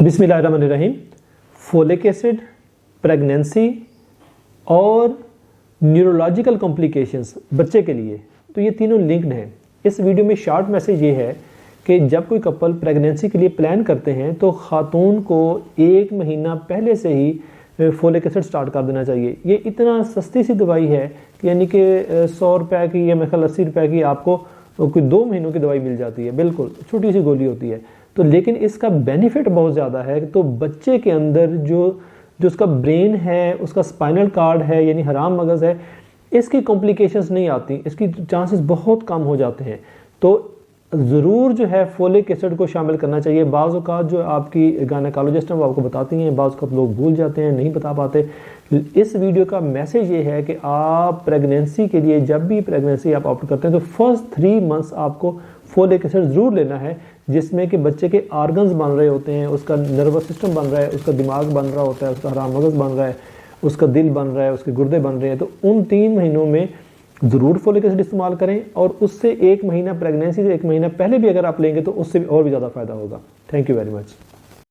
बिस्मिल्लाहिर्रहमानिर्रहीम। Folic acid, pregnancy और neurological complications बच्चे के लिए, तो ये तीनों लिंक्ड हैं। इस वीडियो में शॉर्ट मैसेज ये है कि जब कोई कपल प्रेगनेंसी के लिए प्लान करते हैं तो खातून को 1 महीना पहले से ही फोलिक एसिड स्टार्ट कर देना चाहिए। ये इतना सस्ती सी दवाई है कि यानी कि 100 रुपये की या मेरे ख्याल 80 रुपये की आपको कोई 2 महीनों की दवाई मिल जाती है। बिल्कुल छोटी सी गोली होती है, तो लेकिन इसका बेनिफिट बहुत ज़्यादा है। तो बच्चे के अंदर जो उसका ब्रेन है, उसका स्पाइनल कार्ड है यानी हराम मगज़ है, इसकी कॉम्प्लिकेशंस नहीं आती, इसकी चांसेस बहुत कम हो जाते हैं। तो ज़रूर जो है फोलिक एसिड को शामिल करना चाहिए। बाज़ औक़ात जो आपकी गायनेकोलॉजिस्ट हैं वो आपको बताती हैं, बाज़ औक़ात लोग भूल जाते हैं, नहीं बता पाते। इस वीडियो का मैसेज ये है कि आप प्रेगनेंसी के लिए, जब भी प्रेगनेंसी आप ऑप्ट करते हैं तो फर्स्ट 3 मंथ्स आपको फोलिक एसिड ज़रूर लेना है, जिसमें कि बच्चे के आर्गन्स बन रहे होते हैं, उसका नर्वस सिस्टम बन रहा है, उसका दिमाग बन रहा होता है, उसका हराम मगज़ बन रहा है, उसका दिल बन रहा है, उसके गुर्दे बन रहे हैं। तो उन 3 महीनों में ज़रूर फोलिक एसिड इस्तेमाल करें, और उससे 1 महीना प्रेगनेंसी से 1 महीना पहले भी अगर आप लेंगे तो उससे और भी ज़्यादा फ़ायदा होगा। Thank you very much.